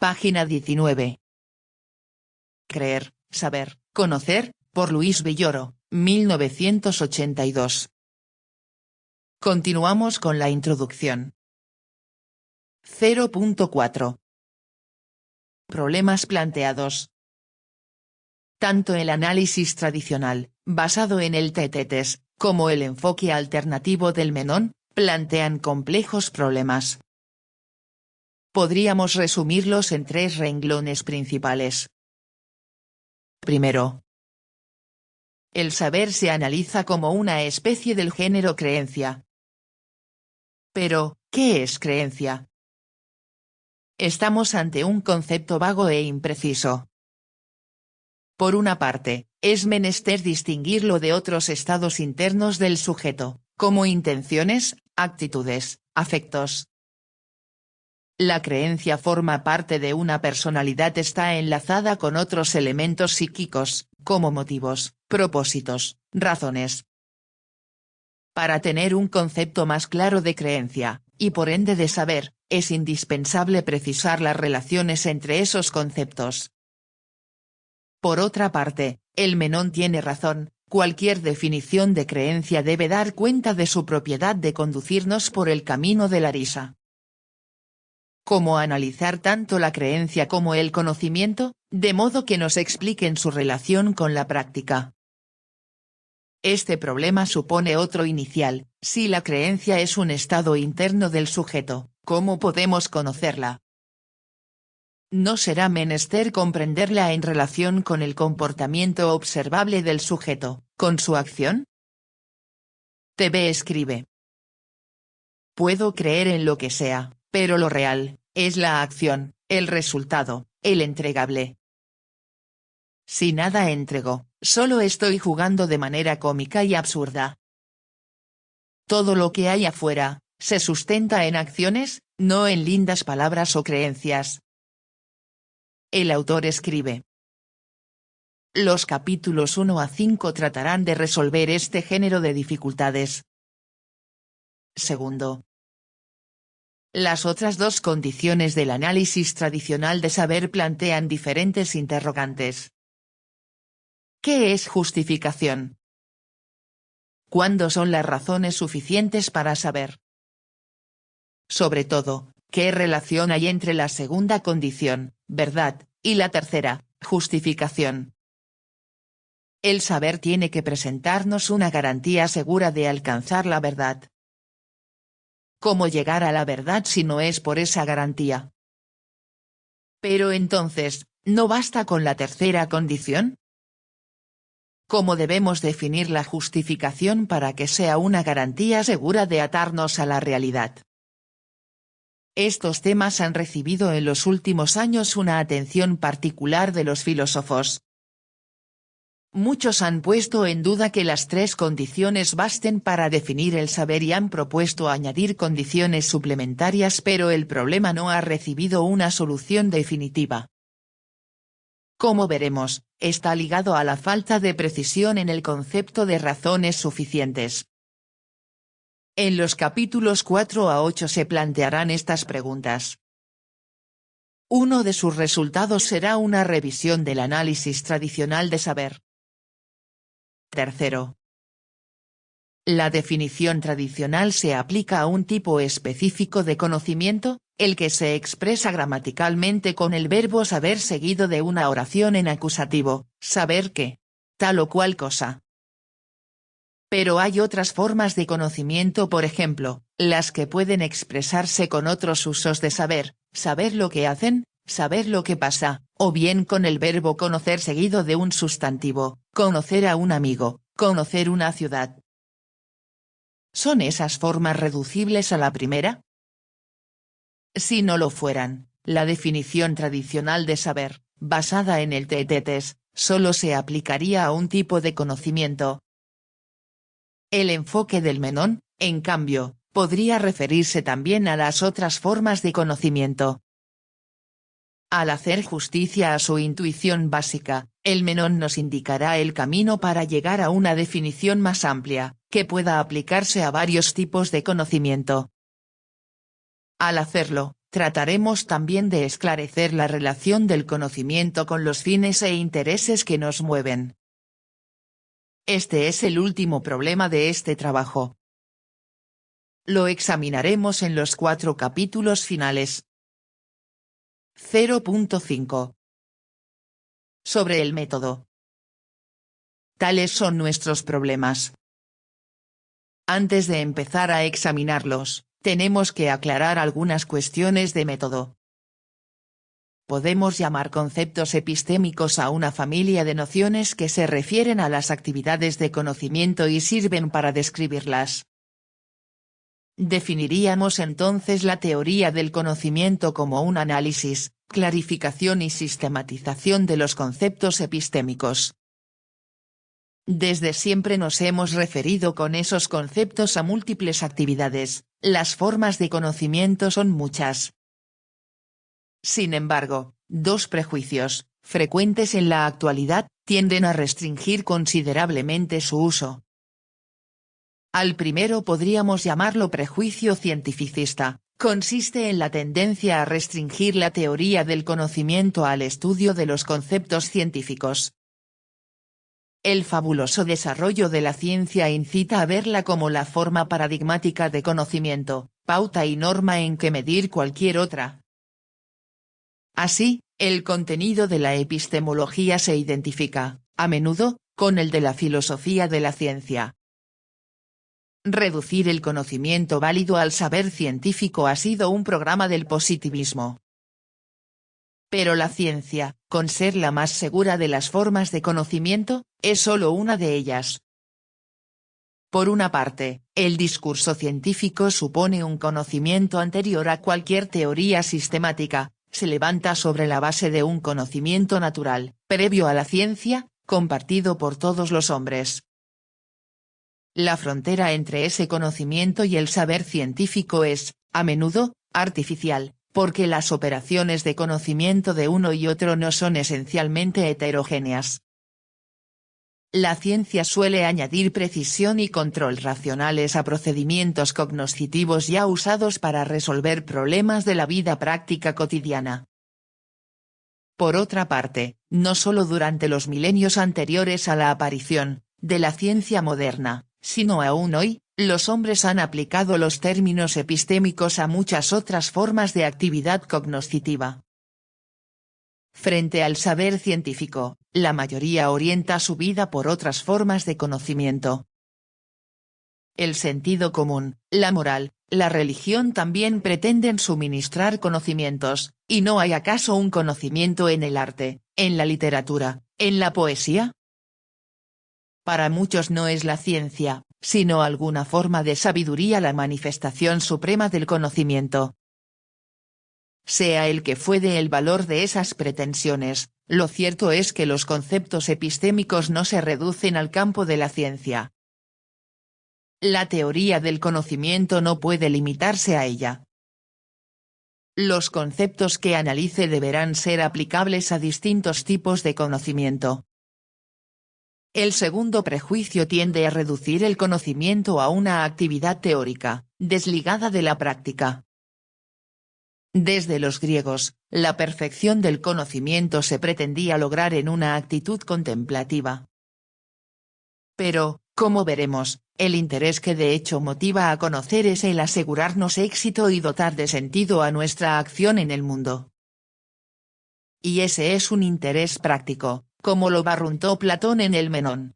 Página 19. Creer, saber, conocer, por Luis Villoro, 1982. Continuamos con la introducción. 0.4. Problemas planteados. Tanto el análisis tradicional, basado en el TT-test, como el enfoque alternativo del Menon, plantean complejos problemas. Podríamos resumirlos en 3 renglones principales. Primero, el saber se analiza como una especie del género creencia. Pero, ¿qué es creencia? Estamos ante un concepto vago e impreciso. Por una parte, es menester distinguirlo de otros estados internos del sujeto, como intenciones, actitudes, afectos. La creencia forma parte de una personalidad, está enlazada con otros elementos psíquicos, como motivos, propósitos, razones. Para tener un concepto más claro de creencia, y por ende de saber, es indispensable precisar las relaciones entre esos conceptos. Por otra parte, el Menon tiene razón, cualquier definición de creencia debe dar cuenta de su propiedad de conducirnos por el camino de la risa. ¿Cómo analizar tanto la creencia como el conocimiento, de modo que nos expliquen su relación con la práctica? Este problema supone otro inicial: si la creencia es un estado interno del sujeto, ¿cómo podemos conocerla? ¿No será menester comprenderla en relación con el comportamiento observable del sujeto, con su acción? TV escribe: puedo creer en lo que sea, pero lo real, es la acción, el resultado, el entregable. Si nada entrego, solo estoy jugando de manera cómica y absurda. Todo lo que hay afuera, se sustenta en acciones, no en lindas palabras o creencias. El autor escribe: los capítulos 1 a 5 tratarán de resolver este género de dificultades. Segundo, las otras 2 condiciones del análisis tradicional de saber plantean diferentes interrogantes. ¿Qué es justificación? ¿Cuándo son las razones suficientes para saber? Sobre todo, ¿qué relación hay entre la segunda condición, verdad, y la tercera, justificación? El saber tiene que presentarnos una garantía segura de alcanzar la verdad. ¿Cómo llegar a la verdad si no es por esa garantía? Pero entonces, ¿no basta con la tercera condición? ¿Cómo debemos definir la justificación para que sea una garantía segura de atarnos a la realidad? Estos temas han recibido en los últimos años una atención particular de los filósofos. Muchos han puesto en duda que las 3 condiciones basten para definir el saber y han propuesto añadir condiciones suplementarias, pero el problema no ha recibido una solución definitiva. Como veremos, está ligado a la falta de precisión en el concepto de razones suficientes. En los capítulos 4 a 8 se plantearán estas preguntas. Uno de sus resultados será una revisión del análisis tradicional de saber. Tercero, la definición tradicional se aplica a un tipo específico de conocimiento, el que se expresa gramaticalmente con el verbo saber seguido de una oración en acusativo, saber que, tal o cual cosa. Pero hay otras formas de conocimiento, por ejemplo, las que pueden expresarse con otros usos de saber, saber lo que hacen, saber lo que pasa, o bien con el verbo conocer seguido de un sustantivo, conocer a un amigo, conocer una ciudad. ¿Son esas formas reducibles a la primera? Si no lo fueran, la definición tradicional de saber, basada en el TT-test, solo se aplicaría a un tipo de conocimiento. El enfoque del Menon, en cambio, podría referirse también a las otras formas de conocimiento. Al hacer justicia a su intuición básica, el Menon nos indicará el camino para llegar a una definición más amplia, que pueda aplicarse a varios tipos de conocimiento. Al hacerlo, trataremos también de esclarecer la relación del conocimiento con los fines e intereses que nos mueven. Este es el último problema de este trabajo. Lo examinaremos en los 4 capítulos finales. 0.5. Sobre el método. Tales son nuestros problemas. Antes de empezar a examinarlos, tenemos que aclarar algunas cuestiones de método. Podemos llamar conceptos epistémicos a una familia de nociones que se refieren a las actividades de conocimiento y sirven para describirlas. Definiríamos entonces la teoría del conocimiento como un análisis, clarificación y sistematización de los conceptos epistémicos. Desde siempre nos hemos referido con esos conceptos a múltiples actividades, las formas de conocimiento son muchas. Sin embargo, 2 prejuicios, frecuentes en la actualidad, tienden a restringir considerablemente su uso. Al primero podríamos llamarlo prejuicio cientificista, consiste en la tendencia a restringir la teoría del conocimiento al estudio de los conceptos científicos. El fabuloso desarrollo de la ciencia incita a verla como la forma paradigmática de conocimiento, pauta y norma en que medir cualquier otra. Así, el contenido de la epistemología se identifica, a menudo, con el de la filosofía de la ciencia. Reducir el conocimiento válido al saber científico ha sido un programa del positivismo. Pero la ciencia, con ser la más segura de las formas de conocimiento, es solo una de ellas. Por una parte, el discurso científico supone un conocimiento anterior a cualquier teoría sistemática, se levanta sobre la base de un conocimiento natural, previo a la ciencia, compartido por todos los hombres. La frontera entre ese conocimiento y el saber científico es, a menudo, artificial, porque las operaciones de conocimiento de uno y otro no son esencialmente heterogéneas. La ciencia suele añadir precisión y control racionales a procedimientos cognoscitivos ya usados para resolver problemas de la vida práctica cotidiana. Por otra parte, no solo durante los milenios anteriores a la aparición de la ciencia moderna, sino aún hoy, los hombres han aplicado los términos epistémicos a muchas otras formas de actividad cognoscitiva. Frente al saber científico, la mayoría orienta su vida por otras formas de conocimiento. El sentido común, la moral, la religión también pretenden suministrar conocimientos, ¿y no hay acaso un conocimiento en el arte, en la literatura, en la poesía? Para muchos no es la ciencia, sino alguna forma de sabiduría la manifestación suprema del conocimiento. Sea el que fuere el valor de esas pretensiones, lo cierto es que los conceptos epistémicos no se reducen al campo de la ciencia. La teoría del conocimiento no puede limitarse a ella. Los conceptos que analice deberán ser aplicables a distintos tipos de conocimiento. El segundo prejuicio tiende a reducir el conocimiento a una actividad teórica, desligada de la práctica. Desde los griegos, la perfección del conocimiento se pretendía lograr en una actitud contemplativa. Pero, como veremos, el interés que de hecho motiva a conocer es el asegurarnos éxito y dotar de sentido a nuestra acción en el mundo. Y ese es un interés práctico, como lo barruntó Platón en el Menón.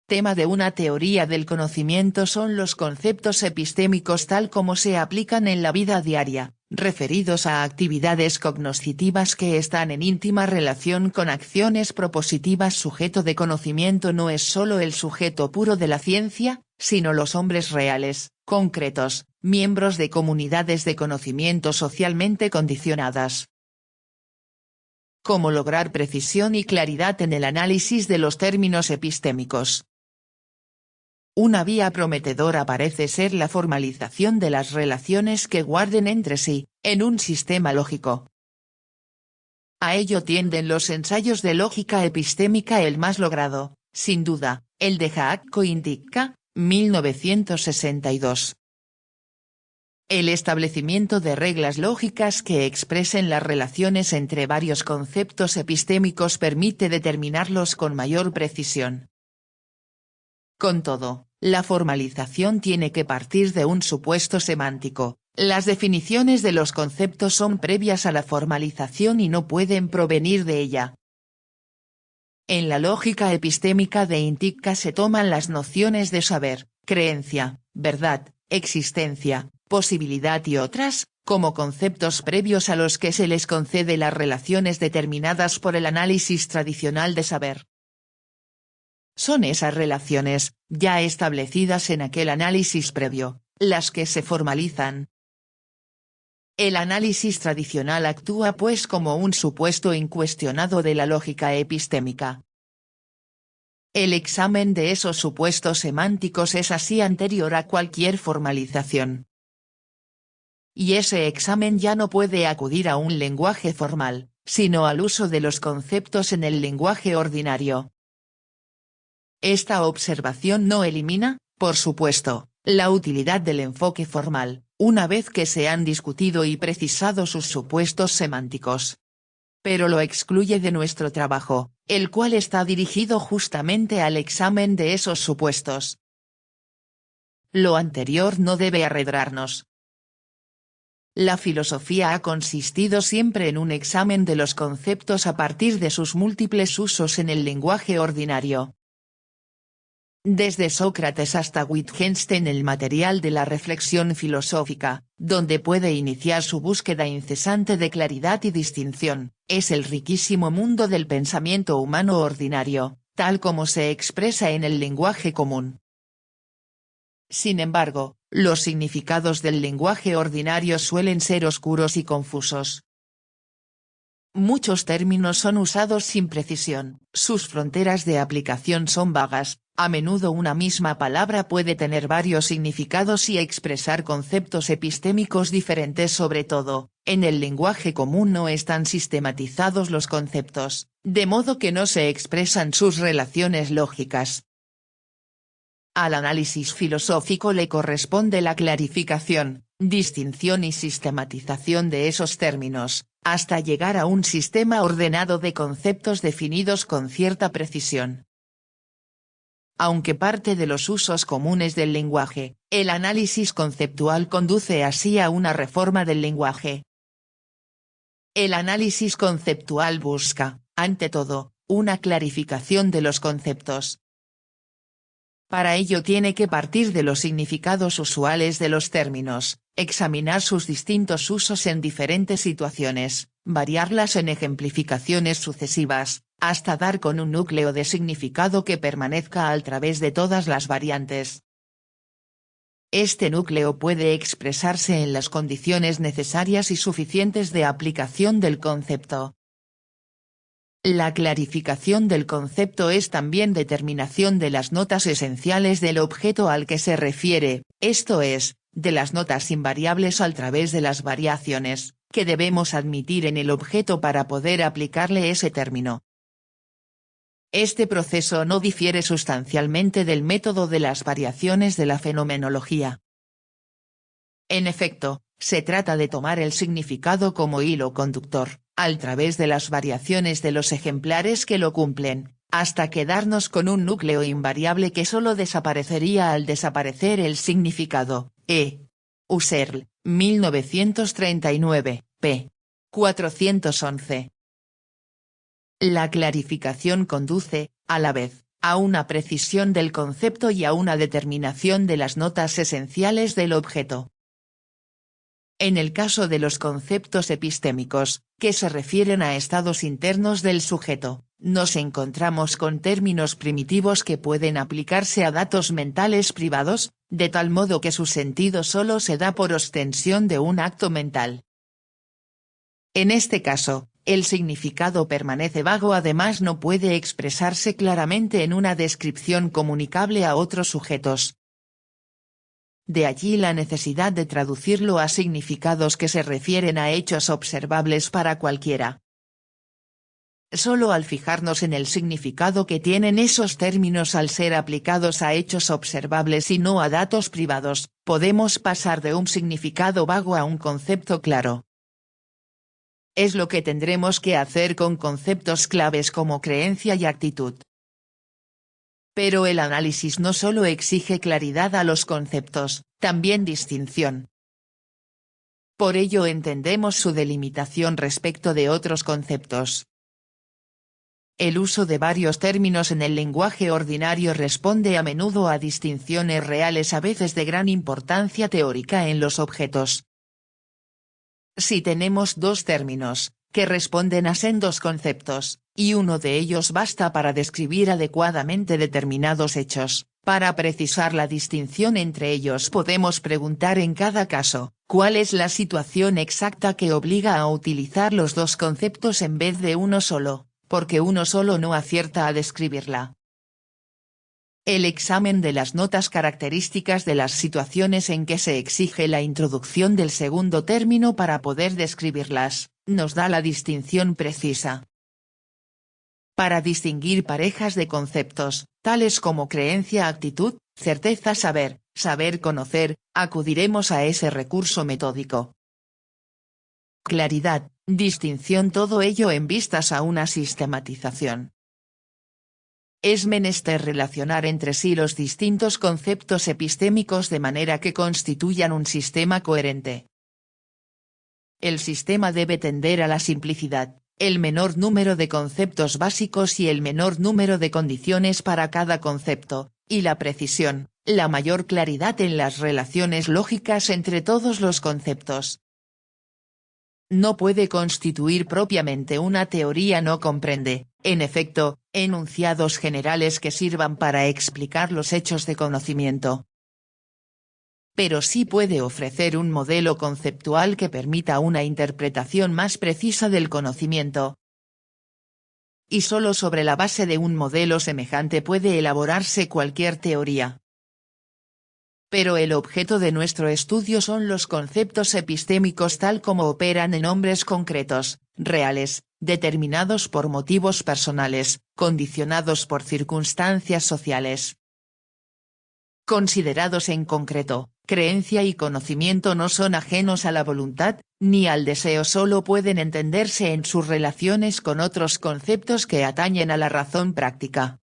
Tema de una teoría del conocimiento son los conceptos epistémicos tal como se aplican en la vida diaria, referidos a actividades cognoscitivas que están en íntima relación con acciones propositivas. Sujeto de conocimiento no es solo el sujeto puro de la ciencia, sino los hombres reales, concretos, miembros de comunidades de conocimiento socialmente condicionadas. ¿Cómo lograr precisión y claridad en el análisis de los términos epistémicos? Una vía prometedora parece ser la formalización de las relaciones que guarden entre sí, en un sistema lógico. A ello tienden los ensayos de lógica epistémica, el más logrado, sin duda, el de Jaakko Intikka, 1962. El establecimiento de reglas lógicas que expresen las relaciones entre varios conceptos epistémicos permite determinarlos con mayor precisión. Con todo, la formalización tiene que partir de un supuesto semántico. Las definiciones de los conceptos son previas a la formalización y no pueden provenir de ella. En la lógica epistémica de Intica se toman las nociones de saber, creencia, verdad, existencia, posibilidad y otras, como conceptos previos a los que se les concede las relaciones determinadas por el análisis tradicional de saber. Son esas relaciones, ya establecidas en aquel análisis previo, las que se formalizan. El análisis tradicional actúa pues como un supuesto incuestionado de la lógica epistémica. El examen de esos supuestos semánticos es así anterior a cualquier formalización. Y ese examen ya no puede acudir a un lenguaje formal, sino al uso de los conceptos en el lenguaje ordinario. Esta observación no elimina, por supuesto, la utilidad del enfoque formal, una vez que se han discutido y precisado sus supuestos semánticos. Pero lo excluye de nuestro trabajo, el cual está dirigido justamente al examen de esos supuestos. Lo anterior no debe arredrarnos. La filosofía ha consistido siempre en un examen de los conceptos a partir de sus múltiples usos en el lenguaje ordinario. Desde Sócrates hasta Wittgenstein el material de la reflexión filosófica, donde puede iniciar su búsqueda incesante de claridad y distinción, es el riquísimo mundo del pensamiento humano ordinario, tal como se expresa en el lenguaje común. Sin embargo, los significados del lenguaje ordinario suelen ser oscuros y confusos. Muchos términos son usados sin precisión, sus fronteras de aplicación son vagas, a menudo una misma palabra puede tener varios significados y expresar conceptos epistémicos diferentes. Sobre todo, en el lenguaje común no están sistematizados los conceptos, de modo que no se expresan sus relaciones lógicas. Al análisis filosófico le corresponde la clarificación, distinción y sistematización de esos términos, hasta llegar a un sistema ordenado de conceptos definidos con cierta precisión. Aunque parte de los usos comunes del lenguaje, el análisis conceptual conduce así a una reforma del lenguaje. El análisis conceptual busca, ante todo, una clarificación de los conceptos. Para ello tiene que partir de los significados usuales de los términos, examinar sus distintos usos en diferentes situaciones, variarlas en ejemplificaciones sucesivas, hasta dar con un núcleo de significado que permanezca a través de todas las variantes. Este núcleo puede expresarse en las condiciones necesarias y suficientes de aplicación del concepto. La clarificación del concepto es también determinación de las notas esenciales del objeto al que se refiere, esto es, de las notas invariables a través de las variaciones, que debemos admitir en el objeto para poder aplicarle ese término. Este proceso no difiere sustancialmente del método de las variaciones de la fenomenología. En efecto, se trata de tomar el significado como hilo conductor, a través de las variaciones de los ejemplares que lo cumplen, hasta quedarnos con un núcleo invariable que solo desaparecería al desaparecer el significado. Husserl, 1939, p. 411. La clarificación conduce, a la vez, a una precisión del concepto y a una determinación de las notas esenciales del objeto. En el caso de los conceptos epistémicos, que se refieren a estados internos del sujeto, nos encontramos con términos primitivos que pueden aplicarse a datos mentales privados, de tal modo que su sentido solo se da por ostensión de un acto mental. En este caso, el significado permanece vago, además no puede expresarse claramente en una descripción comunicable a otros sujetos. De allí la necesidad de traducirlo a significados que se refieren a hechos observables para cualquiera. Solo al fijarnos en el significado que tienen esos términos al ser aplicados a hechos observables y no a datos privados, podemos pasar de un significado vago a un concepto claro. Es lo que tendremos que hacer con conceptos claves como creencia y actitud. Pero el análisis no solo exige claridad a los conceptos, también distinción. Por ello entendemos su delimitación respecto de otros conceptos. El uso de varios términos en el lenguaje ordinario responde a menudo a distinciones reales a veces de gran importancia teórica en los objetos. Si tenemos dos términos, que responden a sendos conceptos, y uno de ellos basta para describir adecuadamente determinados hechos, para precisar la distinción entre ellos podemos preguntar en cada caso, ¿cuál es la situación exacta que obliga a utilizar los dos conceptos en vez de uno solo? Porque uno solo no acierta a describirla. El examen de las notas características de las situaciones en que se exige la introducción del segundo término para poder describirlas, nos da la distinción precisa. Para distinguir parejas de conceptos, tales como creencia-actitud, certeza-saber, saber-conocer, acudiremos a ese recurso metódico. Claridad, distinción, todo ello en vistas a una sistematización. Es menester relacionar entre sí los distintos conceptos epistémicos de manera que constituyan un sistema coherente. El sistema debe tender a la simplicidad, el menor número de conceptos básicos y el menor número de condiciones para cada concepto, y la precisión, la mayor claridad en las relaciones lógicas entre todos los conceptos. No puede constituir propiamente una teoría, no comprende, en efecto, enunciados generales que sirvan para explicar los hechos de conocimiento. Pero sí puede ofrecer un modelo conceptual que permita una interpretación más precisa del conocimiento. Y solo sobre la base de un modelo semejante puede elaborarse cualquier teoría. Pero el objeto de nuestro estudio son los conceptos epistémicos tal como operan en hombres concretos, reales, determinados por motivos personales, condicionados por circunstancias sociales. Considerados en concreto, creencia y conocimiento no son ajenos a la voluntad, ni al deseo, solo pueden entenderse en sus relaciones con otros conceptos que atañen a la razón práctica.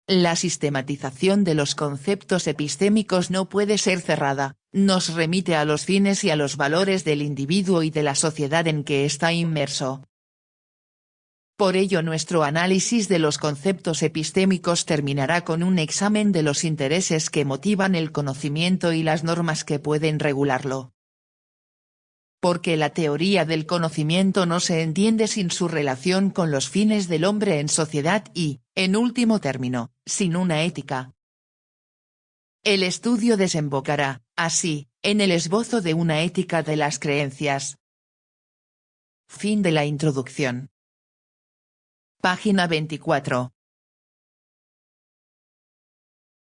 La sistematización de los conceptos epistémicos no puede ser cerrada, nos remite a los fines y a los valores del individuo y de la sociedad en que está inmerso. Por ello nuestro análisis de los conceptos epistémicos terminará con un examen de los intereses que motivan el conocimiento y las normas que pueden regularlo. Porque la teoría del conocimiento no se entiende sin su relación con los fines del hombre en sociedad y, en último término, sin una ética. El estudio desembocará, así, en el esbozo de una ética de las creencias. Fin de la introducción. Página 24.